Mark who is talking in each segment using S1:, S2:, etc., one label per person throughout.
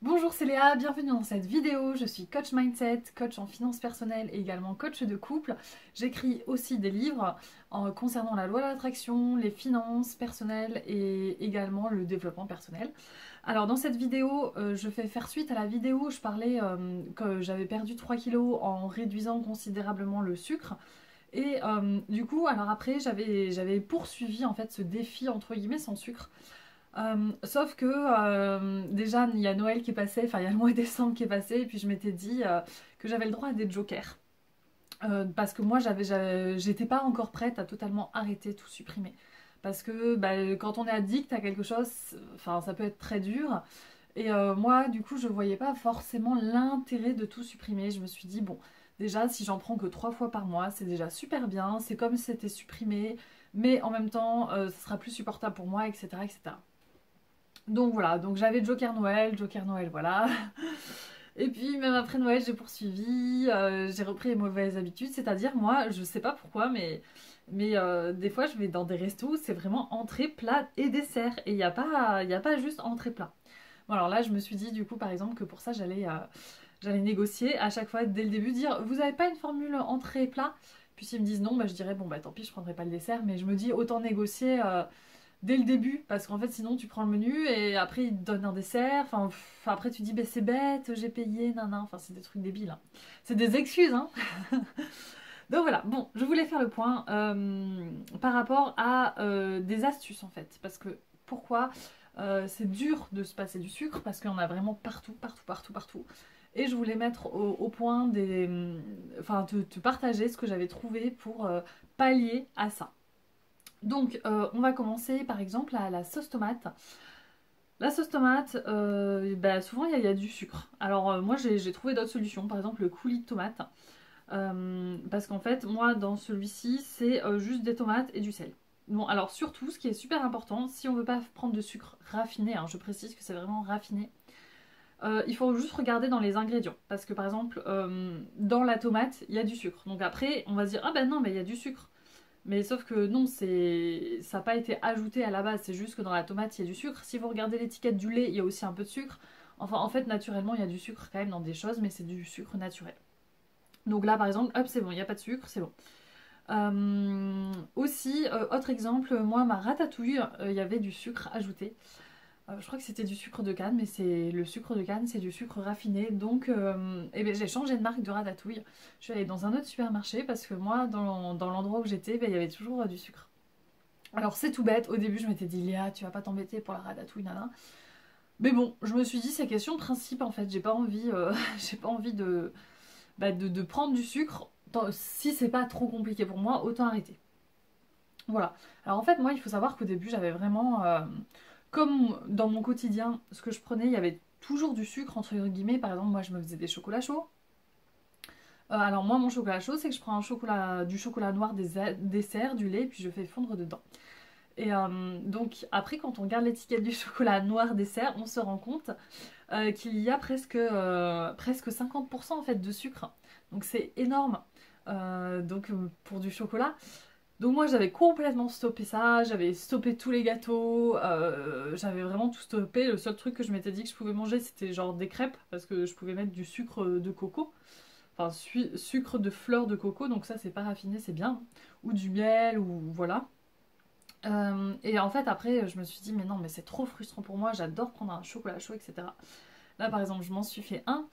S1: Bonjour, c'est Léa, bienvenue dans cette vidéo. Je suis coach mindset, coach en finances personnelles et également coach de couple. J'écris aussi des livres concernant la loi de l'attraction, les finances personnelles et également le développement personnel. Alors dans cette vidéo, je vais faire suite à la vidéo où je parlais que j'avais perdu 3 kilos en réduisant considérablement le sucre. Et du coup, alors après, j'avais poursuivi en fait ce défi entre guillemets sans sucre. Sauf que déjà il y a Noël qui est passé, enfin il y a le mois de décembre qui est passé, et puis je m'étais dit que j'avais le droit à des jokers. Parce que moi j'étais pas encore prête à totalement arrêter, tout supprimer. Parce que quand on est addict à quelque chose, enfin ça peut être très dur. Et moi du coup je voyais pas forcément l'intérêt de tout supprimer. Je me suis dit bon, déjà si j'en prends que 3 fois par mois, c'est déjà super bien, c'est comme si c'était supprimé, mais en même temps ça sera plus supportable pour moi, etc. etc. Donc voilà, donc j'avais Joker Noël, voilà. Et puis même après Noël, j'ai poursuivi, j'ai repris les mauvaises habitudes, c'est-à-dire moi, je sais pas pourquoi, mais des fois je vais dans des restos, c'est vraiment entrée, plat et dessert, et il y a pas juste entrée, plat. Bon alors là, je me suis dit du coup par exemple que pour ça j'allais négocier à chaque fois dès le début, dire vous avez pas une formule entrée, plat? Puis s'ils me disent non, bah je dirais bon bah tant pis, je prendrai pas le dessert, mais je me dis autant négocier dès le début, parce qu'en fait sinon tu prends le menu et après ils te donnent un dessert, enfin après tu dis bah, c'est bête, j'ai payé, nan, enfin c'est des trucs débiles, hein. C'est des excuses, hein. Donc voilà, bon, je voulais faire le point par rapport à des astuces en fait, parce que pourquoi c'est dur de se passer du sucre, parce qu'il y en a vraiment partout, partout, partout, partout. Et je voulais mettre au point enfin te partager ce que j'avais trouvé pour pallier à ça. Donc, on va commencer par exemple à la sauce tomate. La sauce tomate, souvent il y a du sucre. Alors, moi j'ai trouvé d'autres solutions, par exemple le coulis de tomate. Parce qu'en fait, moi dans celui-ci, c'est juste des tomates et du sel. Bon, alors surtout, ce qui est super important, si on veut pas prendre de sucre raffiné, hein, je précise que c'est vraiment raffiné, il faut juste regarder dans les ingrédients. Parce que par exemple, dans la tomate, il y a du sucre. Donc après, on va se dire, ah ben non, mais il y a du sucre. Mais sauf que non, ça n'a pas été ajouté à la base, c'est juste que dans la tomate, il y a du sucre. Si vous regardez l'étiquette du lait, il y a aussi un peu de sucre. Enfin, en fait, naturellement, il y a du sucre quand même dans des choses, mais c'est du sucre naturel. Donc là, par exemple, hop, c'est bon, il n'y a pas de sucre, c'est bon. Aussi, autre exemple, moi, ma ratatouille, il y avait du sucre ajouté. Je crois que c'était du sucre de canne, mais c'est le sucre de canne, c'est du sucre raffiné. Donc, j'ai changé de marque de ratatouille. Je suis allée dans un autre supermarché parce que moi, dans l'endroit où j'étais, il y avait toujours du sucre. Alors, c'est tout bête. Au début, je m'étais dit, Léa, tu vas pas t'embêter pour la ratatouille, nana. Mais bon, je me suis dit, c'est question de principe en fait. J'ai pas envie, j'ai pas envie de prendre du sucre. Si c'est pas trop compliqué pour moi, autant arrêter. Voilà. Alors en fait, moi, il faut savoir qu'au début, j'avais vraiment comme dans mon quotidien, ce que je prenais, il y avait toujours du sucre, entre guillemets. Par exemple, moi, je me faisais des chocolats chauds. Alors moi, mon chocolat chaud, c'est que je prends du chocolat noir, des desserts, du lait, puis je fais fondre dedans. Et donc, après, quand on regarde l'étiquette du chocolat noir dessert, on se rend compte qu'il y a presque 50% en fait de sucre. Donc c'est énorme. Pour du chocolat. Donc moi j'avais complètement stoppé ça, j'avais stoppé tous les gâteaux, j'avais vraiment tout stoppé. Le seul truc que je m'étais dit que je pouvais manger c'était genre des crêpes parce que je pouvais mettre du sucre de coco, enfin sucre de fleur de coco, donc ça c'est pas raffiné, c'est bien, ou du miel, ou voilà. Et en fait après je me suis dit mais non mais c'est trop frustrant pour moi, j'adore prendre un chocolat chaud, etc. Là par exemple je m'en suis fait un.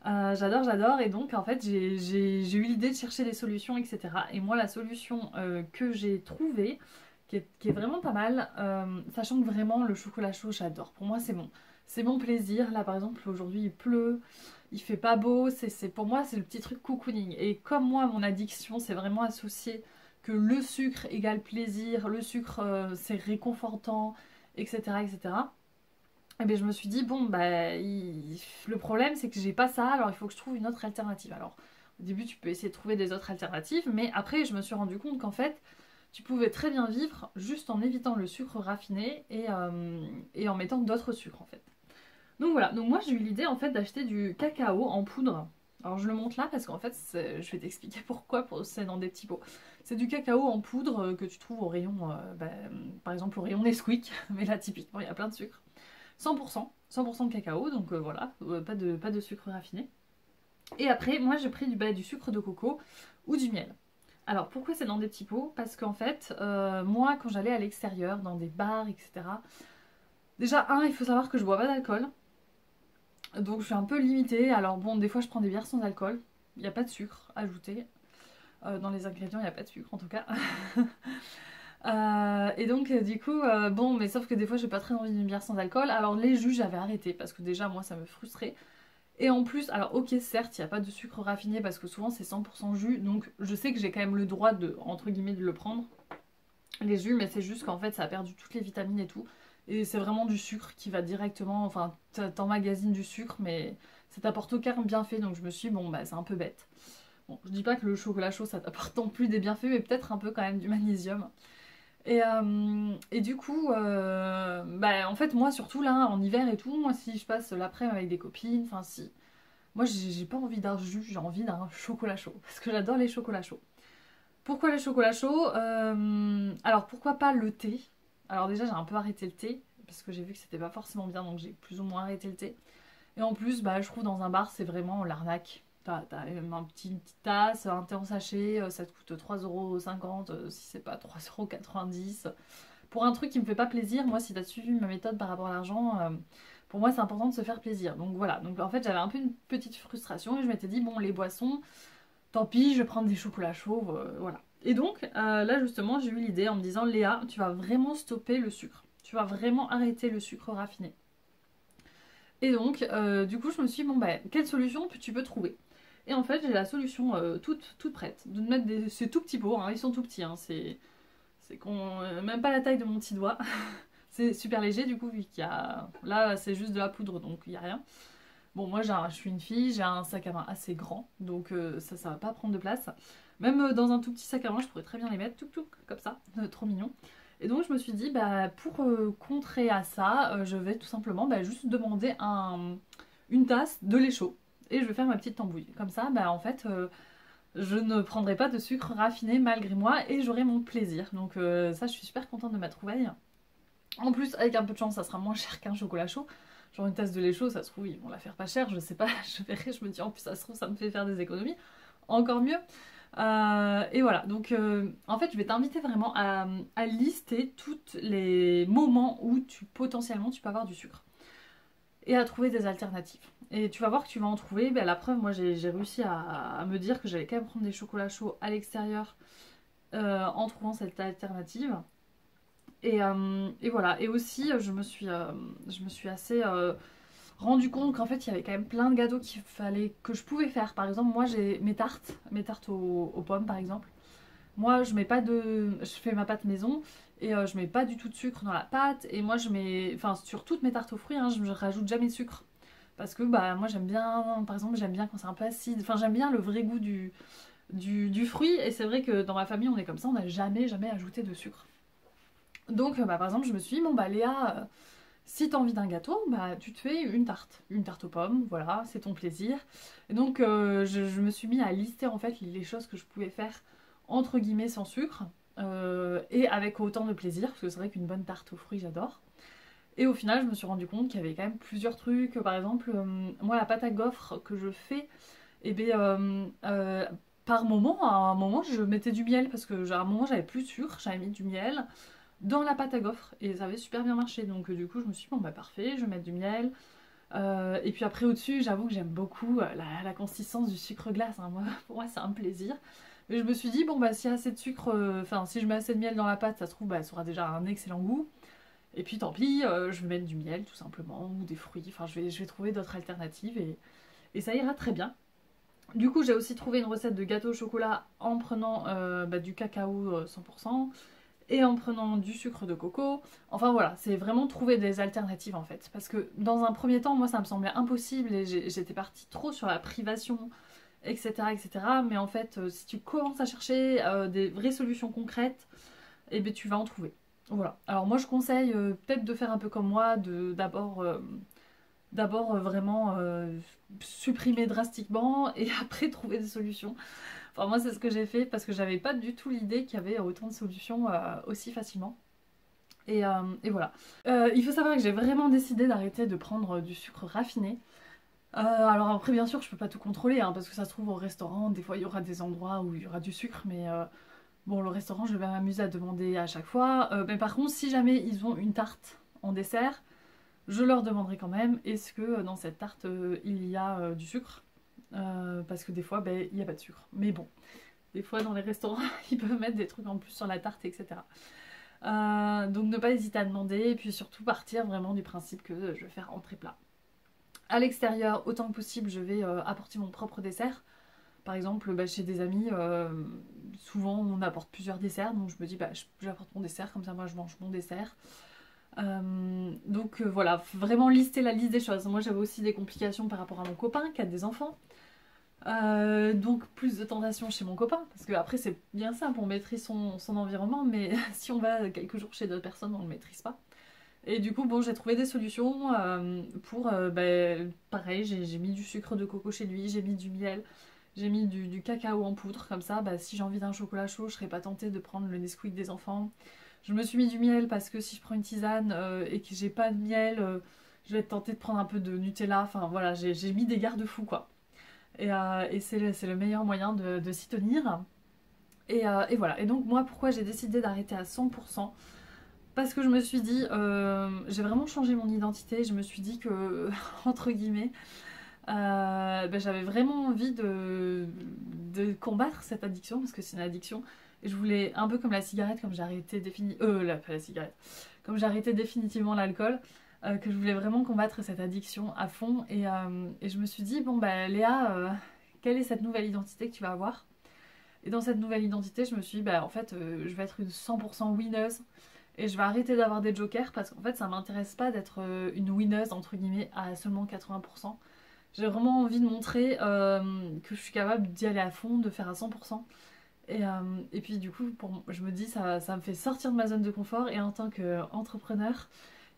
S1: J'adore, et donc en fait j'ai eu l'idée de chercher des solutions, etc. Et moi la solution que j'ai trouvée, qui est vraiment pas mal, sachant que vraiment le chocolat chaud j'adore, pour moi c'est mon plaisir. Là par exemple aujourd'hui il pleut, il fait pas beau, pour moi c'est le petit truc cocooning. Et comme moi mon addiction c'est vraiment associé que le sucre égale plaisir, le sucre c'est réconfortant, etc. etc. Et bien je me suis dit, bon, le problème c'est que j'ai pas ça, alors il faut que je trouve une autre alternative. Alors au début tu peux essayer de trouver des autres alternatives, mais après je me suis rendu compte qu'en fait tu pouvais très bien vivre juste en évitant le sucre raffiné et en mettant d'autres sucres en fait. Donc voilà, donc moi j'ai eu l'idée en fait d'acheter du cacao en poudre. Alors je le montre là parce qu'en fait je vais t'expliquer pourquoi, c'est dans des petits pots. C'est du cacao en poudre que tu trouves au rayon, par exemple au rayon Nesquik, mais là typiquement il y a plein de sucre. 100%. 100% de cacao, donc voilà, pas de sucre raffiné. Et après, moi j'ai pris du sucre de coco ou du miel. Alors pourquoi c'est dans des petits pots? Parce qu'en fait, moi quand j'allais à l'extérieur, dans des bars, etc. Déjà, il faut savoir que je bois pas d'alcool. Donc je suis un peu limitée. Alors bon, des fois je prends des bières sans alcool. Il n'y a pas de sucre ajouté. Dans les ingrédients, il n'y a pas de sucre en tout cas. Et donc du coup, bon, mais sauf que des fois j'ai pas très envie d'une bière sans alcool. Alors les jus, j'avais arrêté parce que déjà moi ça me frustrait. Et en plus, alors ok, certes, il n'y a pas de sucre raffiné parce que souvent c'est 100% jus. Donc je sais que j'ai quand même le droit de, entre guillemets, de le prendre. Les jus, mais c'est juste qu'en fait ça a perdu toutes les vitamines et tout. Et c'est vraiment du sucre qui va directement, enfin t'emmagasines du sucre, mais ça t'apporte aucun bienfait. Donc je me suis dit, bon bah c'est un peu bête. Bon, je dis pas que le chocolat chaud ça t'apporte non plus des bienfaits, mais peut-être un peu quand même du magnésium. Et du coup, bah, en fait, moi surtout là, en hiver et tout, moi si je passe l'après-midi avec des copines, enfin si. Moi j'ai pas envie d'un jus, j'ai envie d'un chocolat chaud. Parce que j'adore les chocolats chauds. Pourquoi les chocolats chauds? Alors pourquoi pas le thé? Alors déjà j'ai un peu arrêté le thé, parce que j'ai vu que c'était pas forcément bien, donc j'ai plus ou moins arrêté le thé. Et en plus, bah, je trouve dans un bar c'est vraiment l'arnaque. T'as une petite tasse, un thé en sachet, ça te coûte 3,50 € si c'est pas 3,90 €. Pour un truc qui me fait pas plaisir, moi si t'as suivi ma méthode par rapport à l'argent, pour moi c'est important de se faire plaisir. Donc voilà, donc en fait j'avais un peu une petite frustration et je m'étais dit bon les boissons, tant pis, je vais prendre des chocolats chauds, voilà. Et donc là justement j'ai eu l'idée en me disant Léa, tu vas vraiment stopper le sucre. Tu vas vraiment arrêter le sucre raffiné. Et donc du coup je me suis dit bon bah quelle solution tu peux trouver? Et en fait j'ai la solution toute prête. De mettre des. C'est tout petits pots, hein, ils sont tout petits, hein, c'est même pas la taille de mon petit doigt. C'est super léger du coup vu qu'il y a. Là c'est juste de la poudre donc il n'y a rien. Bon, moi je suis une fille, j'ai un sac à main assez grand, donc ça va pas prendre de place. Même dans un tout petit sac à main, je pourrais très bien les mettre, tout comme ça, trop mignon. Et donc je me suis dit, bah, pour contrer à ça, je vais tout simplement bah, juste demander une tasse de lait chaud. Et je vais faire ma petite tambouille. Comme ça, bah, en fait, je ne prendrai pas de sucre raffiné malgré moi et j'aurai mon plaisir. Donc ça, je suis super contente de ma trouvaille. En plus, avec un peu de chance, ça sera moins cher qu'un chocolat chaud. Genre une tasse de lait chaud, ça se trouve, ils vont la faire pas cher, je sais pas, je verrai, je me dis en plus ça se trouve, ça me fait faire des économies, encore mieux. Et voilà, donc en fait je vais t'inviter vraiment à lister tous les moments où potentiellement tu peux avoir du sucre. Et à trouver des alternatives. Et tu vas voir que tu vas en trouver, ben, la preuve, moi j'ai réussi à me dire que j'allais quand même prendre des chocolats chauds à l'extérieur en trouvant cette alternative. Et voilà, et aussi je me suis assez rendu compte qu'en fait il y avait quand même plein de gâteaux que je pouvais faire. Par exemple, moi j'ai mes tartes aux pommes par exemple. Moi je mets pas de. Je fais ma pâte maison et je mets pas du tout de sucre dans la pâte. Et moi je mets. Enfin, sur toutes mes tartes aux fruits, hein, je ne rajoute jamais de sucre. Parce que bah moi j'aime bien, par exemple, j'aime bien quand c'est un peu acide. Enfin, j'aime bien le vrai goût du fruit. Et c'est vrai que dans ma famille on est comme ça, on n'a jamais ajouté de sucre. Donc, bah, par exemple, je me suis dit, bon, bah, Léa, si t'as envie d'un gâteau, bah, tu te fais une tarte aux pommes, voilà, c'est ton plaisir. Et donc, je me suis mis à lister en fait les choses que je pouvais faire entre guillemets sans sucre et avec autant de plaisir, parce que c'est vrai qu'une bonne tarte aux fruits, j'adore. Et au final, je me suis rendu compte qu'il y avait quand même plusieurs trucs. Par exemple, moi, la pâte à gaufres que je fais, et bien, par moment, à un moment, je mettais du miel parce que à un moment, j'avais plus de sucre, j'avais mis du miel dans la pâte à gaufres et ça avait super bien marché. Donc du coup je me suis dit bon bah parfait, je vais mettre du miel. Et puis après au-dessus j'avoue que j'aime beaucoup la consistance du sucre glace, hein. Moi, pour moi c'est un plaisir. Mais je me suis dit bon bah s'il y a assez de sucre, enfin si je mets assez de miel dans la pâte, ça se trouve bah, ça aura déjà un excellent goût. Et puis tant pis, je vais mettre du miel tout simplement ou des fruits, enfin je vais trouver d'autres alternatives et ça ira très bien. Du coup j'ai aussi trouvé une recette de gâteau au chocolat en prenant bah, du cacao 100%. Et en prenant du sucre de coco. Enfin voilà, c'est vraiment trouver des alternatives en fait. Parce que dans un premier temps, moi ça me semblait impossible et j'étais partie trop sur la privation, etc. etc. Mais en fait, si tu commences à chercher des vraies solutions concrètes, eh bien tu vas en trouver. Voilà. Alors moi je conseille peut-être de faire un peu comme moi, d'abord vraiment supprimer drastiquement et après trouver des solutions. Enfin moi c'est ce que j'ai fait parce que j'avais pas du tout l'idée qu'il y avait autant de solutions aussi facilement. Et voilà. Il faut savoir que j'ai vraiment décidé d'arrêter de prendre du sucre raffiné. Alors après bien sûr je peux pas tout contrôler hein, parce que ça se trouve au restaurant, des fois il y aura des endroits où il y aura du sucre mais bon le restaurant je vais m'amuser à demander à chaque fois. Mais par contre si jamais ils ont une tarte en dessert, je leur demanderai quand même est-ce que dans cette tarte il y a du sucre. Parce que des fois ben, il n'y a pas de sucre. Mais bon, des fois dans les restaurants ils peuvent mettre des trucs en plus sur la tarte etc. Donc ne pas hésiter à demander et puis surtout partir vraiment du principe que je vais faire entrée plat. À l'extérieur, autant que possible, je vais apporter mon propre dessert. Par exemple, bah, chez des amis, souvent on apporte plusieurs desserts, donc je me dis bah j'apporte mon dessert, comme ça moi je mange mon dessert. Donc voilà, vraiment lister la liste des choses. Moi j'avais aussi des complications par rapport à mon copain qui a des enfants. Donc plus de tentation chez mon copain, parce que après c'est bien simple, on maîtrise son environnement, mais si on va quelques jours chez d'autres personnes, on ne le maîtrise pas. Et du coup, bon, j'ai trouvé des solutions pour, pareil, j'ai mis du sucre de coco chez lui, j'ai mis du miel, j'ai mis du cacao en poudre, comme ça, bah, si j'ai envie d'un chocolat chaud, je serais pas tentée de prendre le Nesquik des enfants. Je me suis mis du miel parce que si je prends une tisane et que j'ai pas de miel, je vais être tentée de prendre un peu de Nutella, enfin voilà, j'ai mis des garde-fous quoi. Et c'est le meilleur moyen de s'y tenir. Et voilà, et donc moi pourquoi j'ai décidé d'arrêter à 100%? Parce que je me suis dit, j'ai vraiment changé mon identité, je me suis dit que, entre guillemets, j'avais vraiment envie de combattre cette addiction, parce que c'est une addiction, et je voulais, un peu comme la cigarette, comme j'ai arrêté pas la cigarette, comme j'ai arrêté définitivement l'alcool, que je voulais vraiment combattre cette addiction à fond, et je me suis dit, bon bah Léa, quelle est cette nouvelle identité que tu vas avoir? Et dans cette nouvelle identité, je me suis dit, bah en fait, je vais être une 100% winneuse, et je vais arrêter d'avoir des jokers parce qu'en fait ça m'intéresse pas d'être une winneuse entre guillemets à seulement 80%. J'ai vraiment envie de montrer que je suis capable d'y aller à fond, de faire à 100%. Et puis du coup je me dis ça me fait sortir de ma zone de confort et en tant qu'entrepreneur,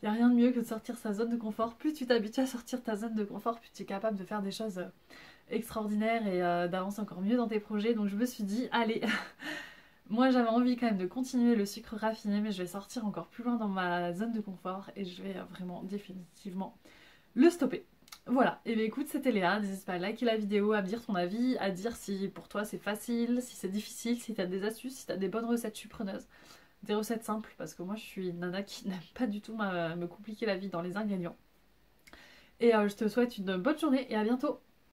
S1: il n'y a rien de mieux que de sortir sa zone de confort. Plus tu t'habitues à sortir ta zone de confort, plus tu es capable de faire des choses extraordinaires et d'avancer encore mieux dans tes projets. Donc je me suis dit allez moi j'avais envie quand même de continuer le sucre raffiné mais je vais sortir encore plus loin dans ma zone de confort et je vais vraiment définitivement le stopper. Voilà, et bien écoute c'était Léa, n'hésite pas à liker la vidéo, à me dire ton avis, à dire si pour toi c'est facile, si c'est difficile, si t'as des astuces, si t'as des bonnes recettes, je suis preneuse. Des recettes simples parce que moi je suis une nana qui n'aime pas du tout me compliquer la vie dans les ingrédients. Et je te souhaite une bonne journée et à bientôt.